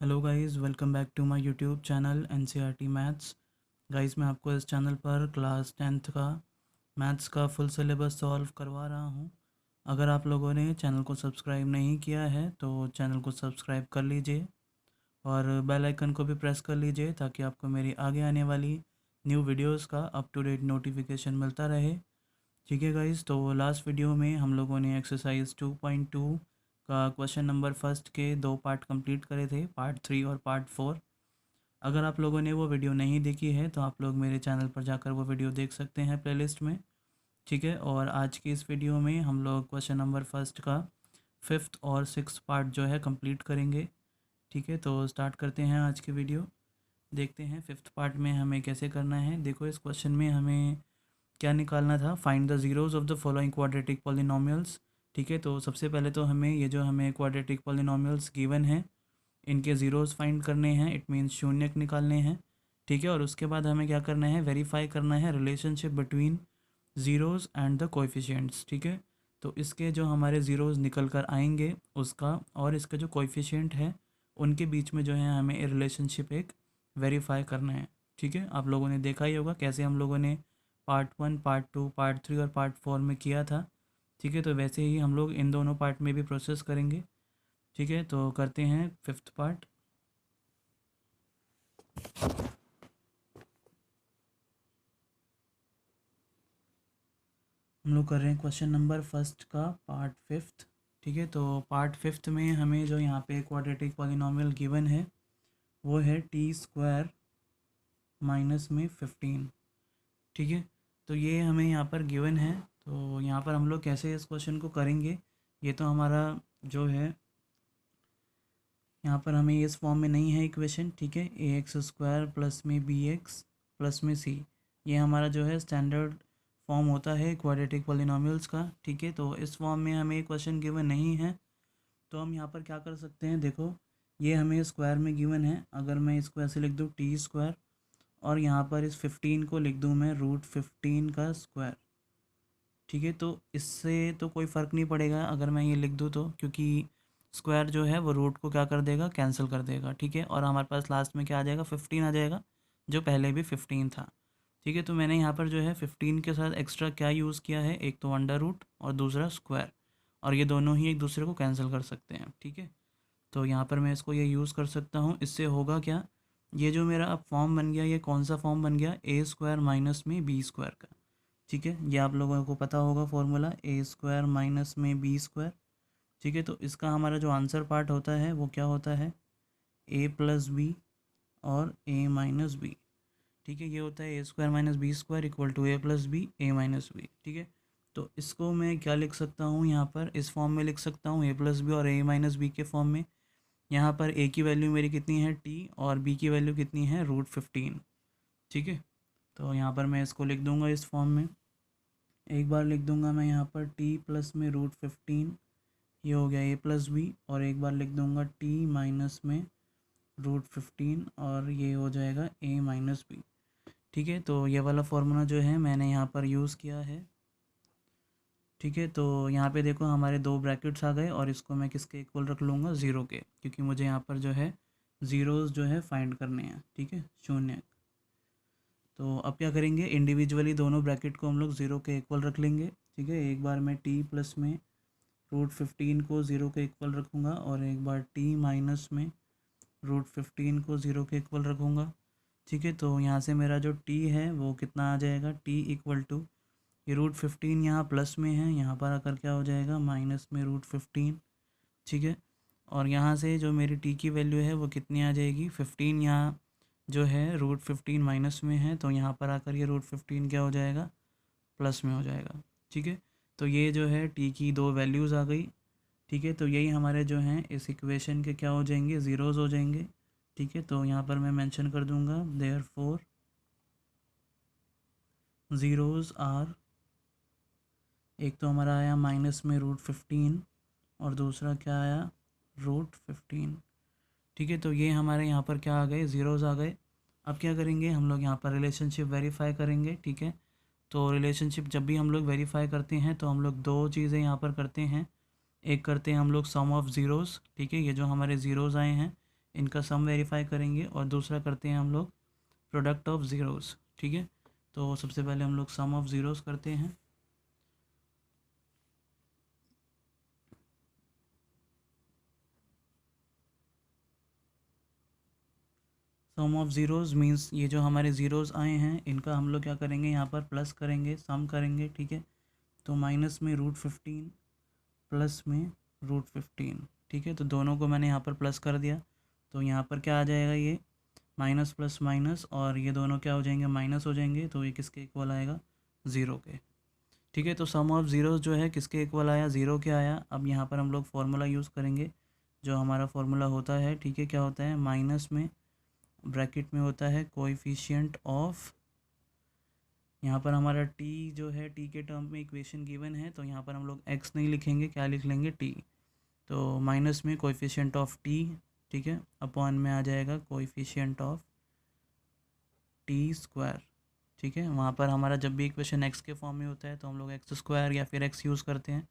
Hello guys, welcome back to my YouTube channel NCERT maths. Guys, मैं आपको इस channel पर क्लास 10th का मैथ्स का फुल सिलेबस सॉल्व करवा रहा हूं। अगर आप लोगों ने चैनल को सब्सक्राइब नहीं किया है तो चैनल को सब्सक्राइब कर लीजिए और बेल आइकन को भी प्रेस कर लीजिए ताकि आपको मेरी आगे आने वाली न्यू वीडियोस का अप टू डेट नोटिफिकेशन मिलता रहे। ठीक है गाइस, तो लास्ट वीडियो में हम लोगों ने एक्सरसाइज 2.2 का क्वेश्चन नंबर फर्स्ट के 2 पार्ट कंप्लीट करे थे, पार्ट 3 और पार्ट 4। अगर आप लोगों ने वो वीडियो नहीं देखी है तो आप लोग मेरे चैनल पर जाकर वो वीडियो देख सकते हैं प्लेलिस्ट में। ठीक है, और आज की इस वीडियो में हम लोग क्वेश्चन नंबर फर्स्ट का 5th और 6th पार्ट जो है कंप्लीट करेंगे। ठीक है, तो स्टार्ट करते हैं आज की वीडियो। देखते हैं 5th पार्ट में हमें कैसे करना है। देखो, इस क्वेश्चन में हमें क्या निकालना था, find the zeros of the following quadratic polynomials. ठीक है, तो सबसे पहले तो हमें ये जो हमें क्वाड्रेटिक पॉलिनोमियल्स गिवन है इनके ज़ीरोज़ फाइंड करने हैं, इट मीन्स शून्यक निकालने हैं। ठीक है, और उसके बाद हमें क्या करना है, वेरीफाई करना है relationship between zeros and the coefficients. ठीक है, तो इसके जो हमारे ज़ीरोज़ निकल कर आएंगे उसका और इसका जो कोएफिशिएंट है उनके बीच में जो है हमें रिलेशनशिप एक वेरीफाई करना है। ठीक है, आप लोगों ने देखा ही होगा कैसे हम लोगों ने पार्ट 1, पार्ट 2, पार्ट 3 और पार्ट 4 में किया था। ठीक है, तो वैसे ही हम लोग इन दोनों पार्ट में भी प्रोसेस करेंगे। ठीक है, तो करते हैं 5th पार्ट। हम लोग कर रहे हैं क्वेश्चन नंबर फर्स्ट का पार्ट 5th। ठीक है, तो पार्ट 5th में हमें जो यहाँ पे क्वाड्रेटिक पॉलिनोमियल गिवन है वो है t² माइनस में 15। ठीक है, तो ये हमें यहाँ पर गिवन है। तो यहाँ पर हम लोग कैसे इस क्वेश्चन को करेंगे, ये तो हमारा जो है यहाँ पर हमें इस फॉर्म में नहीं है इक्वेशन। ठीक है, ax² प्लस में bx प्लस में c, ये हमारा जो है स्टैंडर्ड फॉर्म होता है क्वाड्रेटिक पॉलिनोमियल्स का। ठीक है, तो इस फॉर्म में हमें क्वेश्चन गिवन नहीं है तो हम यहाँ पर क्या कर सकते हैं, देखो ये हमें स्क्वायर में गिवन है। अगर मैं स्क्वायर से लिख दूँ t² और यहाँ पर इस 15 को लिख दूँ मैं √15 का स्क्वायर। ठीक है, तो इससे तो कोई फ़र्क नहीं पड़ेगा अगर मैं ये लिख दूँ तो, क्योंकि स्क्वायर जो है वो रूट को क्या कर देगा, कैंसिल कर देगा। ठीक है, और हमारे पास लास्ट में क्या आ जाएगा, 15 आ जाएगा, जो पहले भी 15 था। ठीक है, तो मैंने यहाँ पर जो है 15 के साथ एक्स्ट्रा क्या यूज़ किया है, एक तो अंडर रूट और दूसरा स्क्वायर, और ये दोनों ही एक दूसरे को कैंसिल कर सकते हैं। ठीक है, तो यहाँ पर मैं इसको ये यूज़ कर सकता हूँ। इससे होगा क्या, ये जो मेरा अब फॉर्म बन गया, ये कौन सा फॉर्म बन गया, a² माइनस में b² का। ठीक है, ये आप लोगों को पता होगा फॉर्मूला, a² माइनस में b²। ठीक है, तो इसका हमारा जो आंसर पार्ट होता है वो क्या होता है, a प्लस बी और a माइनस बी। ठीक है, ये होता है a² minus b² equal to a plus b, a minus b. ठीक है, तो इसको मैं क्या लिख सकता हूँ, यहाँ पर इस फॉर्म में लिख सकता हूँ a प्लस बी और a माइनस बी के फॉर्म में। यहाँ पर a की वैल्यू मेरी कितनी है t और b की वैल्यू कितनी है √15। ठीक है, तो यहाँ पर मैं इसको लिख दूँगा इस फॉर्म में। एक बार लिख दूँगा मैं यहाँ पर t प्लस में √15, ये हो गया a प्लस बी, और एक बार लिख दूँगा t माइनस में √15 और ये हो जाएगा a माइनस बी। ठीक है, तो ये वाला फार्मूला जो है मैंने यहाँ पर यूज़ किया है। ठीक है, तो यहाँ पे देखो हमारे दो ब्रैकेट्स आ गए और इसको मैं किसके इक्वल रख लूँगा, ज़ीरो के, क्योंकि मुझे यहाँ पर जो है ज़ीरोज़ जो है फाइंड करने हैं। ठीक है, शून्य। तो अब क्या करेंगे, इंडिविजुअली दोनों ब्रैकेट को हम लोग ज़ीरो के इक्वल रख लेंगे। ठीक है, एक बार मैं t प्लस में √15 को ज़ीरो के इक्वल रखूँगा और एक बार t माइनस में √15 को ज़ीरो के इक्वल रखूँगा। ठीक है, तो यहाँ से मेरा जो t है वो कितना आ जाएगा, t इक्वल टू ये √15 यहाँ प्लस में है, यहाँ पर आकर क्या हो जाएगा, माइनस में √15। ठीक है, और यहाँ से जो मेरी t की वैल्यू है वो कितनी आ जाएगी, 15 यहाँ जो है √15 माइनस में है, तो यहाँ पर आकर ये √15 क्या हो जाएगा, प्लस में हो जाएगा। ठीक है, तो ये जो है t की दो वैल्यूज़ आ गई। ठीक है, तो यही हमारे जो हैं इस इक्वेशन के क्या हो जाएंगे, ज़ीरोज़ हो जाएंगे। ठीक है, तो यहाँ पर मैं मेंशन कर दूँगा देयरफॉर ज़ीरोज़ आर, एक तो हमारा आया माइनस में √15 और दूसरा क्या आया, √15। ठीक है, तो ये हमारे यहाँ पर क्या आ गए, ज़ीरोज़ आ गए। अब क्या करेंगे, हम लोग यहाँ पर रिलेशनशिप वेरीफाई करेंगे। ठीक है, तो रिलेशनशिप जब भी हम लोग वेरीफाई करते हैं तो हम लोग दो चीज़ें यहाँ पर करते हैं। एक करते हैं हम लोग सम ऑफ ज़ीरोज़। ठीक है, ये जो हमारे ज़ीरोज़ आए हैं इनका सम वेरीफाई करेंगे और दूसरा करते हैं हम लोग प्रोडक्ट ऑफ ज़ीरोज़। ठीक है, तो सबसे पहले हम लोग सम ऑफ ज़ीरोज़ करते हैं। सम ऑफ ज़ीरोज़ मीन्स ये जो हमारे ज़ीरोज़ आए हैं इनका हम लोग क्या करेंगे, यहाँ पर प्लस करेंगे, सम करेंगे। ठीक है, तो माइनस में √15 प्लस में √15। ठीक है, तो दोनों को मैंने यहाँ पर प्लस कर दिया, तो यहाँ पर क्या आ जाएगा, ये माइनस प्लस माइनस, और ये दोनों क्या हो जाएंगे, माइनस हो जाएंगे, तो ये किसके इक्वल आएगा, ज़ीरो के। ठीक है, तो सम ऑफ ज़ीरोज़ जो है किसके इक्वल आया, ज़ीरो के आया। अब यहाँ पर हम लोग फार्मूला यूज़ करेंगे, जो हमारा फार्मूला होता है। ठीक है, क्या होता है, माइनस में ब्रैकेट में होता है कोएफिशिएंट ऑफ, यहाँ पर हमारा t जो है t के टर्म में इक्वेशन गिवन है, तो यहाँ पर हम लोग x नहीं लिखेंगे, क्या लिख लेंगे, t। तो माइनस में कोएफिशिएंट ऑफ t, ठीक है, अपॉन में आ जाएगा कोएफिशिएंट ऑफ t स्क्वायर। ठीक है, वहाँ पर हमारा जब भी इक्वेशन x के फॉर्म में होता है तो हम लोग एक्स स्क्वायर या फिर x यूज़ करते हैं।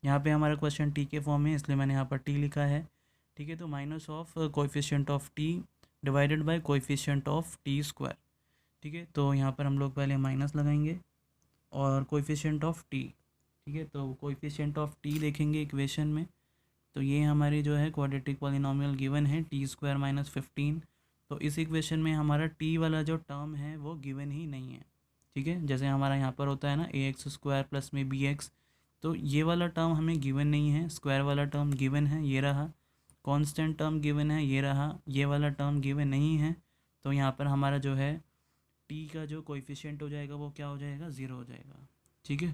यहाँ पे हमारा क्वेश्चन t के फॉर्म में, इसलिए मैंने यहाँ पर t लिखा है। ठीक है, तो minus of coefficient of t divided by coefficient of t square. ठीक है, तो यहाँ पर हम लोग पहले माइनस लगाएंगे और कोएफिशिएंट ऑफ t। ठीक है, तो कोएफिशिएंट ऑफ t देखेंगे इक्वेशन में, तो ये हमारी जो है क्वाड्रेटिक पॉलिनॉमियल गिवन है t² - 15। तो इस इक्वेशन में हमारा t वाला जो टर्म है वो गिवन ही नहीं है। ठीक है, जैसे हमारा यहाँ पर होता है ना ax² प्लस में bx, तो ये वाला टर्म हमें गिवन नहीं है, स्क्वायर वाला टर्म गिवन है, ये रहा। कांस्टेंट टर्म गिवन है, ये रहा। ये वाला टर्म गिवन नहीं है, तो यहाँ पर हमारा जो है टी का जो कोएफिशिएंट हो जाएगा वो क्या हो जाएगा, ज़ीरो हो जाएगा। ठीक है,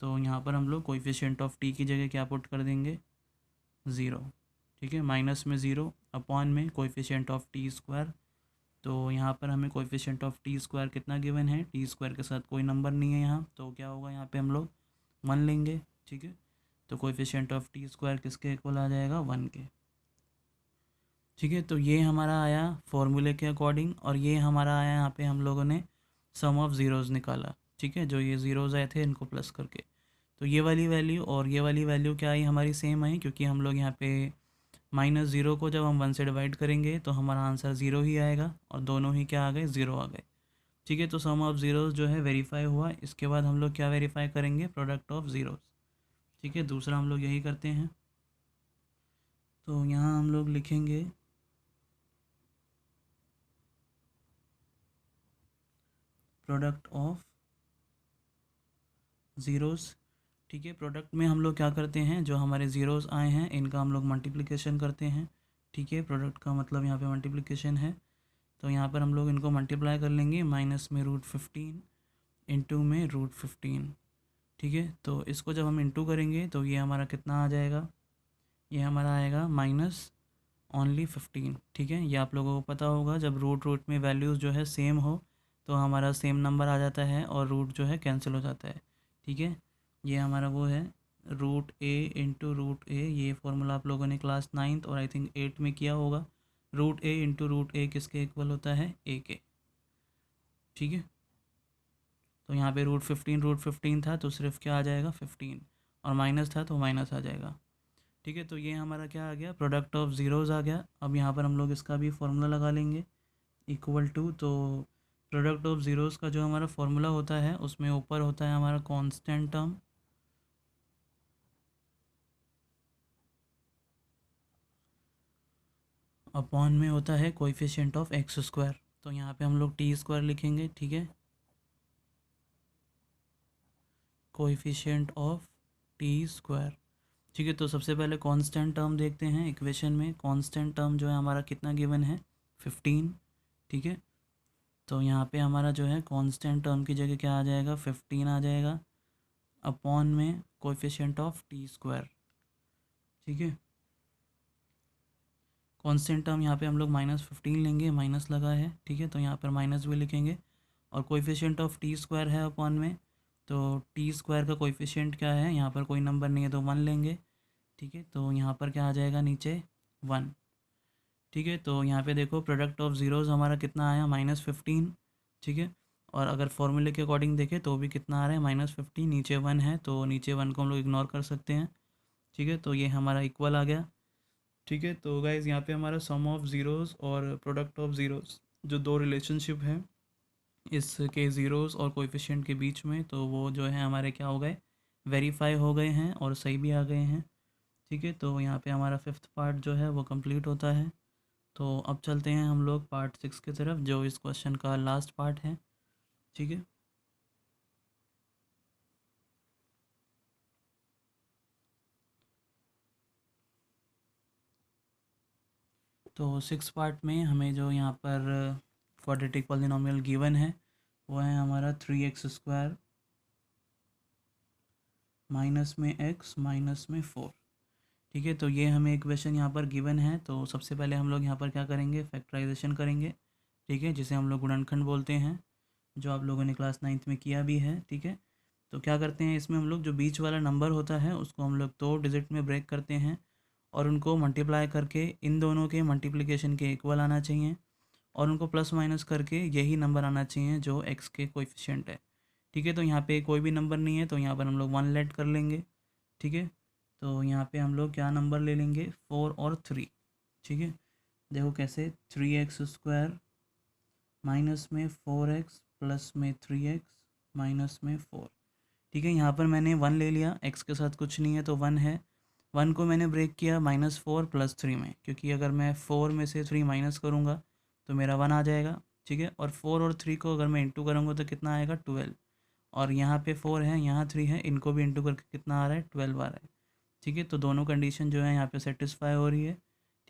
तो यहाँ पर हम लोग कोएफिशिएंट ऑफ टी की जगह क्या पुट कर देंगे, ज़ीरो। ठीक है, माइनस में ज़ीरो, अपॉन में कोएफिशिएंट ऑफ t²। तो यहाँ पर हमें कोएफिशिएंट ऑफ t² कितना गिवन है, t² के साथ कोई नंबर नहीं है यहाँ, तो क्या होगा, यहाँ पे हम लोग 1 लेंगे। ठीक है, तो कोएफिशिएंट ऑफ t² किसके इक्वल आ जाएगा, 1 के। ठीक है, तो ये हमारा आया फॉर्मूले के अकॉर्डिंग, और ये हमारा आया यहाँ पे हम लोगों ने सम ऑफ ज़ीरोज़ निकाला। ठीक है, जो ये ज़ीरोज़ आए थे इनको प्लस करके, तो ये वाली वैल्यू और ये वाली वैल्यू क्या आई, हमारी सेम आई, क्योंकि हम लोग यहाँ पे -0 को जब हम 1 से डिवाइड करेंगे तो हमारा आंसर 0 ही आएगा, और दोनों ही क्या आ गए, 0 आ गए। ठीक है, तो सम ऑफ ज़ीरोज़ जो है वेरीफाई हुआ। इसके बाद हम लोग क्या वेरीफाई करेंगे, प्रोडक्ट ऑफ ज़ीरोज़। ठीक है, दूसरा हम लोग यही करते हैं, तो यहाँ हम लोग लिखेंगे प्रोडक्ट ऑफ ज़ीरोज़। ठीक है, प्रोडक्ट में हम लोग क्या करते हैं, जो हमारे ज़ीरोज़ आए हैं इनका हम लोग मल्टीप्लिकेशन करते हैं। ठीक है, प्रोडक्ट का मतलब यहाँ पे मल्टीप्लिकेशन है, तो यहाँ पर हम लोग इनको मल्टीप्लाई कर लेंगे, माइनस में √15 इंटू में √15। ठीक है, तो इसको जब हम इंटू करेंगे तो ये हमारा कितना आ जाएगा, ये हमारा आएगा माइनस ओनली 15। ठीक है, ये आप लोगों को पता होगा, जब रूट में वैल्यूज़ जो है सेम हो तो हमारा सेम नंबर आ जाता है और रूट जो है कैंसिल हो जाता है। ठीक है, ये हमारा वो है √a इंटू √a। ये फॉर्मूला आप लोगों ने क्लास 9th और आई थिंक 8 में किया होगा। √a इंटू √a किसके इक्वल होता है, a के। ठीक है, तो यहाँ पे √15 था तो सिर्फ क्या आ जाएगा, 15, और माइनस था तो माइनस आ जाएगा। ठीक है, तो ये हमारा क्या आ गया, प्रोडक्ट ऑफ ज़ीरोज़ आ गया। अब यहाँ पर हम लोग इसका भी फॉर्मूला लगा लेंगे, इक्वल टू, तो प्रोडक्ट ऑफ ज़ीरोज़ का जो हमारा फॉर्मूला होता है उसमें ऊपर होता है हमारा कांस्टेंट टर्म, अपॉन में होता है कोएफिशिएंट ऑफ x²। तो यहाँ पे हम लोग t² लिखेंगे। ठीक है, कोएफिशिएंट ऑफ t²। ठीक है, तो सबसे पहले कांस्टेंट टर्म देखते हैं इक्वेशन में। कांस्टेंट टर्म जो है हमारा कितना गिवन है, 15। ठीक है, तो यहाँ पे हमारा जो है कांस्टेंट टर्म की जगह क्या आ जाएगा, 15 आ जाएगा, अपॉन में कोएफिशिएंट ऑफ t²। ठीक है, कांस्टेंट टर्म यहाँ पे हम लोग -15 लेंगे, माइनस लगा है। ठीक है, तो यहाँ पर माइनस भी लिखेंगे, और कोएफिशिएंट ऑफ t² है अपॉन में, तो t² का कोएफिशिएंट क्या है, यहाँ पर कोई नंबर नहीं है तो 1 लेंगे। ठीक है, तो यहाँ पर क्या आ जाएगा, नीचे 1। ठीक है, तो यहाँ पे देखो प्रोडक्ट ऑफ ज़ीरोज़ हमारा कितना आया, -15। ठीक है, और अगर फॉर्मूले के अकॉर्डिंग देखें तो भी कितना आ रहा है, -15, नीचे 1 है, तो नीचे 1 को हम लोग इग्नोर कर सकते हैं। ठीक है, तो ये हमारा इक्वल आ गया। ठीक है, तो गाइज़ यहाँ पे हमारा सम ऑफ ज़ीरोज़ और प्रोडक्ट ऑफ ज़ीरोज़ जो दो रिलेशनशिप है इसके ज़ीरोज़ और कोएफिशिएंट के बीच में, तो वो जो है हमारे क्या हो गए, वेरीफाई हो गए हैं और सही भी आ गए हैं। ठीक है, तो यहाँ पे हमारा फिफ्थ पार्ट जो है वो कंप्लीट होता है। तो अब चलते हैं हम लोग पार्ट 6 की तरफ, जो इस क्वेश्चन का लास्ट पार्ट है। ठीक है, तो सिक्स पार्ट में हमें जो यहाँ पर क्वाड्रेटिक पॉलिनोमियल गिवन है वो है हमारा 3x² माइनस में x माइनस में 4। ठीक है, तो ये हमें इक्वेशन यहाँ पर गिवन है। तो सबसे पहले हम लोग यहाँ पर क्या करेंगे, फैक्टराइजेशन करेंगे। ठीक है, जिसे हम लोग गुणनखंड बोलते हैं, जो आप लोगों ने क्लास 9th में किया भी है। ठीक है, तो क्या करते हैं, इसमें हम लोग जो बीच वाला नंबर होता है उसको हम लोग 2 डिजिट में ब्रेक करते हैं और उनको मल्टीप्लाई करके इन दोनों के मल्टीप्लिकेशन के इक्वल आना चाहिए और उनको प्लस माइनस करके यही नंबर आना चाहिए जो एक्स के कोएफिशिएंट है। ठीक है, तो यहाँ पे कोई भी नंबर नहीं है तो यहाँ पर हम लोग 1 लेट कर लेंगे। ठीक है, तो यहाँ पे हम लोग क्या नंबर ले लेंगे, 4 और 3। ठीक है, देखो कैसे, 3x² माइनस में 4x प्लस में 3x माइनस में 4। ठीक है, यहाँ पर मैंने 1 ले लिया, x के साथ कुछ नहीं है तो 1 है। 1 को मैंने ब्रेक किया -4 + 3 में, क्योंकि अगर मैं 4 में से 3 माइनस करूँगा तो मेरा 1 आ जाएगा। ठीक है, और 4 और 3 को अगर मैं इंटू करूँगा तो कितना आएगा, 12। और यहाँ पे 4 है, यहाँ 3 है, इनको भी इंटू करके कितना आ रहा है, 12 आ रहा है। ठीक है, तो दोनों कंडीशन जो है यहाँ पे सेटिस्फाई हो रही है।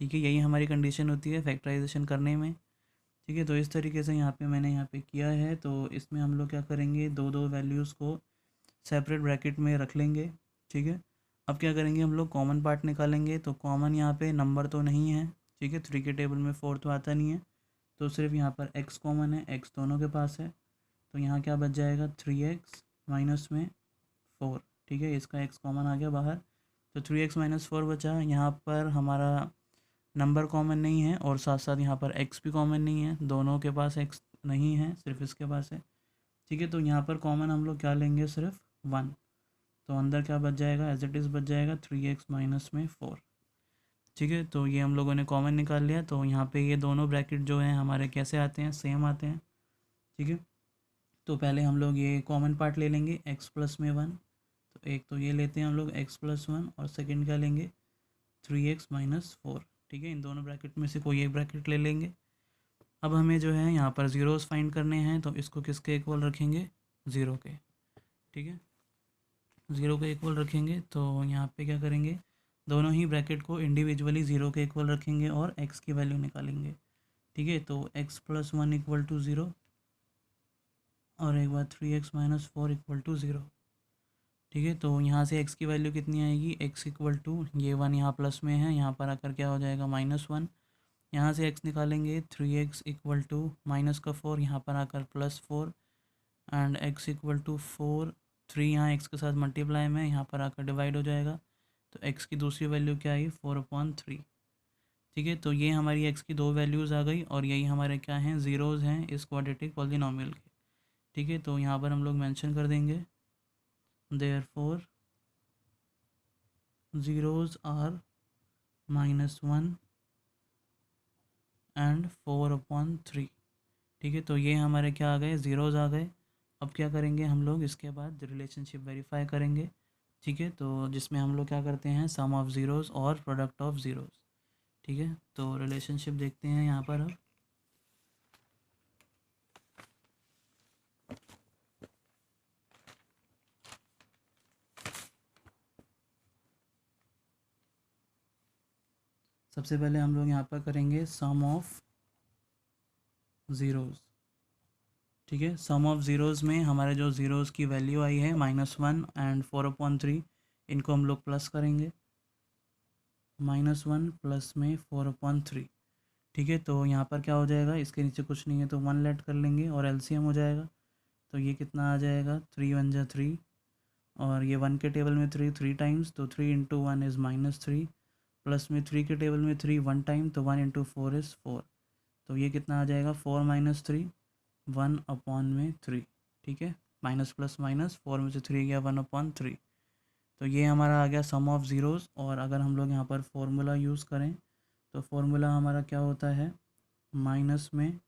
ठीक है, यही हमारी कंडीशन होती है फैक्टराइजेशन करने में। ठीक है, तो इस तरीके से यहाँ पे मैंने यहाँ पे किया है। तो इसमें हम लोग क्या करेंगे, दो दो वैल्यूज़ को सेपरेट ब्रैकेट में रख लेंगे। ठीक है, अब क्या करेंगे, हम लोग कॉमन पार्ट निकालेंगे। तो कॉमन यहाँ पे नंबर तो नहीं है। ठीक है, 3 के टेबल में 4 तो आता नहीं है, तो सिर्फ यहाँ पर x कॉमन है, x दोनों के पास है। तो यहाँ क्या बच जाएगा, 3x माइनस में 4। ठीक है, इसका x कॉमन आ गया बाहर, तो 3x माइनस 4 बचा। यहाँ पर हमारा नंबर कॉमन नहीं है और साथ साथ यहाँ पर x भी कॉमन नहीं है, दोनों के पास x नहीं है, सिर्फ इसके पास है। ठीक है, तो यहाँ पर कॉमन हम लोग क्या लेंगे, सिर्फ 1। तो अंदर क्या बच जाएगा, एज इट इज़ बच जाएगा 3x माइनस में 4। ठीक है, तो ये हम लोगों ने कॉमन निकाल लिया। तो यहाँ पे ये दोनों ब्रैकेट जो हैं हमारे कैसे आते हैं, सेम आते हैं। ठीक है, तो पहले हम लोग ये कॉमन पार्ट ले लेंगे, x प्लस में 1। तो एक तो ये लेते हैं हम लोग x प्लस 1 और सेकेंड क्या लेंगे, 3x माइनस 4। ठीक है, इन दोनों ब्रैकेट में से कोई एक ब्रैकेट ले लेंगे। अब हमें जो है यहाँ पर ज़ीरोज़ फाइंड करने हैं, तो इसको किसके इक्वल रखेंगे, ज़ीरो के। ठीक है, ज़ीरो के इक्वल रखेंगे। तो यहाँ पे क्या करेंगे, दोनों ही ब्रैकेट को इंडिविजुअली ज़ीरो के इक्वल रखेंगे और x की वैल्यू निकालेंगे। ठीक है, तो x प्लस 1 इक्वल टू 0 और एक बार 3x माइनस 4 इक्वल टू 0। ठीक है, तो यहाँ से x की वैल्यू कितनी आएगी, x इक्वल टू ये 1 यहाँ प्लस में है, यहाँ पर आकर क्या हो जाएगा, -1। यहाँ से x निकालेंगे, 3x इक्वल टू माइनस का 4, यहाँ पर आकर +4 एंड x इक्वल टू 4। 3 यहाँ x के साथ मल्टीप्लाई में, यहाँ पर आकर डिवाइड हो जाएगा। तो x की दूसरी वैल्यू क्या आई, 4/3। ठीक है, तो ये हमारी x की दो वैल्यूज़ आ गई और यही हमारे क्या हैं, ज़ीरोज़ हैं इस क्वाड्रेटिक पॉलिनोमियल के। ठीक है, तो यहाँ पर हम लोग मेंशन कर देंगे, देयरफॉर ज़ीरोज़ आर -1 एंड 4/3। ठीक है, तो ये हमारे क्या आ गए, ज़ीरोज़ आ गए। अब क्या करेंगे हम लोग, इसके बाद रिलेशनशिप वेरीफाई करेंगे। ठीक है, तो जिसमें हम लोग क्या करते हैं, सम ऑफ ज़ीरोज़ और प्रोडक्ट ऑफ ज़ीरोज़। ठीक है, तो रिलेशनशिप देखते हैं यहाँ पर अब। सबसे पहले हम लोग यहाँ पर करेंगे सम ऑफ ज़ीरोज़। ठीक है, सम ऑफ ज़ीरोज़ में हमारे जो ज़ीरोज़ की वैल्यू आई है -1 एंड 4/3, इनको हम लोग प्लस करेंगे, -1 प्लस में 4/3। ठीक है, तो यहाँ पर क्या हो जाएगा, इसके नीचे कुछ नहीं है तो 1 लेट कर लेंगे और एलसीएम हो जाएगा। तो ये कितना आ जाएगा, 3 1 जा 3 और ये 1 के टेबल में 3 3 टाइम्स, तो 3 इंटू 1 इज़ -3 प्लस में 3 के टेबल में 3 1 टाइम, तो 1 इंटू 4 इज़ 4। तो ये कितना आ जाएगा, 4 - 3 1/3। ठीक है, माइनस प्लस माइनस, 4 में से 3 गया, 1/3। तो ये हमारा आ गया सम ऑफ ज़ीरोज़। और अगर हम लोग यहाँ पर फॉर्मूला यूज़ करें तो फॉर्मूला हमारा क्या होता है, माइनस में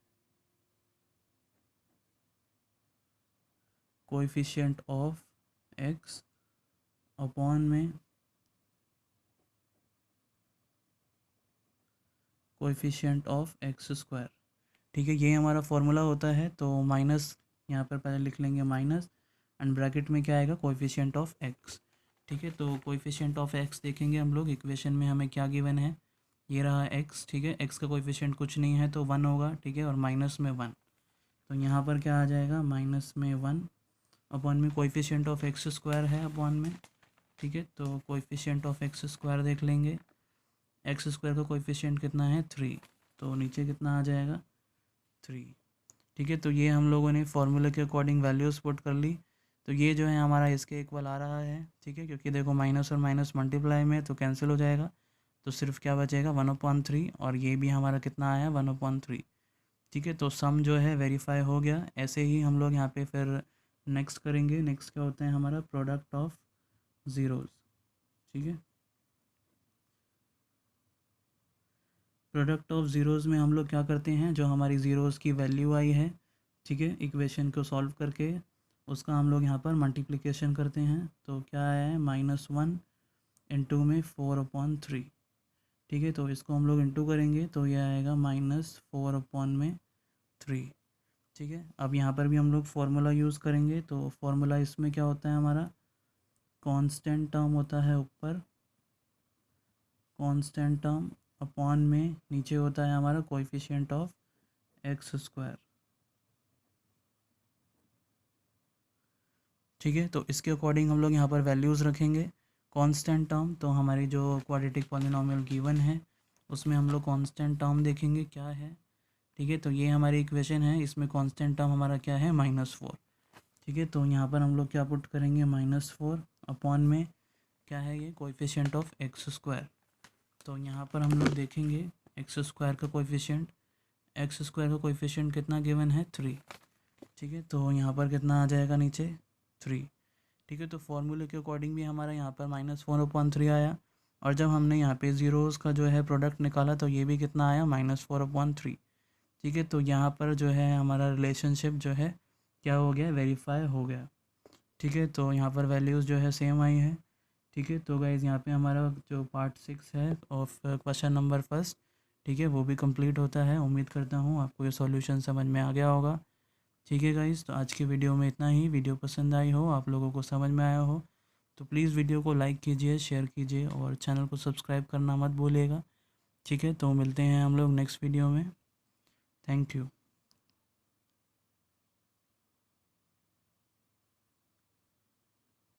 कोएफिशिएंट ऑफ एक्स अपॉन में कोएफिशिएंट ऑफ एक्स स्क्वायर। ठीक है, ये हमारा फॉर्मूला होता है। तो माइनस यहाँ पर पहले लिख लेंगे माइनस, एंड ब्रैकेट में क्या आएगा, कोएफिशिएंट ऑफ एक्स। ठीक है, तो कोएफिशिएंट ऑफ एक्स देखेंगे हम लोग, इक्वेशन में हमें क्या गिवन है, ये रहा एक्स। ठीक है, एक्स का कोएफिशिएंट कुछ नहीं है तो 1 होगा। ठीक है, और माइनस में 1, तो यहाँ पर क्या आ जाएगा, माइनस में 1 अपॉन में कोएफिशिएंट ऑफ एक्स स्क्वायर है अपॉन में। ठीक है, तो कोएफिशिएंट ऑफ एक्स स्क्वायर देख लेंगे, एक्स स्क्वायर का कोएफिशिएंट कितना है, 3, तो नीचे कितना आ जाएगा, 3। ठीक है, तो ये हम लोगों ने फार्मूले के अकॉर्डिंग वैल्यूज़ पुट कर ली। तो ये जो है हमारा इसके इक्वल आ रहा है। ठीक है, क्योंकि देखो माइनस और माइनस मल्टीप्लाई में तो कैंसिल हो जाएगा, तो सिर्फ क्या बचेगा, 1/3, और ये भी हमारा कितना आया, 1/3। ठीक है, तो सम जो है वेरीफाई हो गया। ऐसे ही हम लोग यहाँ पे फिर नेक्स्ट करेंगे। नेक्स्ट क्या होता है हमारा, प्रोडक्ट ऑफ ज़ीरोज़। ठीक है, प्रोडक्ट ऑफ ज़ीरोज़ में हम लोग क्या करते हैं, जो हमारी ज़ीरोज़ की वैल्यू आई है, ठीक है, इक्वेशन को सॉल्व करके उसका हम लोग यहाँ पर मल्टीप्लिकेशन करते हैं। तो क्या आया है, -1 इंटू में 4/3। ठीक है, तो इसको हम लोग इंटू करेंगे तो ये आएगा -4/3। ठीक है, अब यहाँ पर भी हम लोग फार्मूला यूज़ करेंगे। तो फार्मूला इसमें क्या होता है हमारा, कांस्टेंट टर्म होता है ऊपर, कांस्टेंट टर्म अपॉन में नीचे होता है हमारा कोएफिशिएंट ऑफ एक्स स्क्वायर। ठीक है, तो इसके अकॉर्डिंग हम लोग यहाँ पर वैल्यूज़ रखेंगे। कांस्टेंट टर्म, तो हमारी जो क्वाड्रेटिक पॉलिनॉमियल गिवन है उसमें हम लोग कांस्टेंट टर्म देखेंगे क्या है। ठीक है, तो ये हमारी इक्वेशन है, इसमें कांस्टेंट टर्म हमारा क्या है, -4। ठीक है, तो यहाँ पर हम लोग क्या पुट करेंगे, -4 अपॉन में क्या है, ये कोएफिशिएंट ऑफ एक्स स्क्वायर। तो यहाँ पर हम लोग देखेंगे एक्स स्क्वायर का कोएफिशिएंट, एक्स स्क्वायर का कोएफिशिएंट कितना गिवन है, 3। ठीक है, तो यहाँ पर कितना आ जाएगा नीचे, 3। ठीक है, तो फॉर्मूले के अकॉर्डिंग भी हमारा यहाँ पर -4/3 आया, और जब हमने यहाँ पे ज़ीरोज़ का जो है प्रोडक्ट निकाला तो ये भी कितना आया, -4/3। ठीक है, तो यहाँ पर जो है हमारा रिलेशनशिप जो है क्या हो गया, वेरीफाई हो गया। ठीक है, तो यहाँ पर वैल्यूज़ जो है सेम आई है। ठीक है, तो गाइज़ यहाँ पे हमारा जो पार्ट 6 है ऑफ क्वेश्चन नंबर फर्स्ट, ठीक है, वो भी कंप्लीट होता है। उम्मीद करता हूँ आपको ये सॉल्यूशन समझ में आ गया होगा। ठीक है गाइज़, तो आज की वीडियो में इतना ही। वीडियो पसंद आई हो, आप लोगों को समझ में आया हो, तो प्लीज़ वीडियो को लाइक कीजिए, शेयर कीजिए और चैनल को सब्सक्राइब करना मत भूलिएगा। ठीक है, तो मिलते हैं हम लोग नेक्स्ट वीडियो में। Thank you.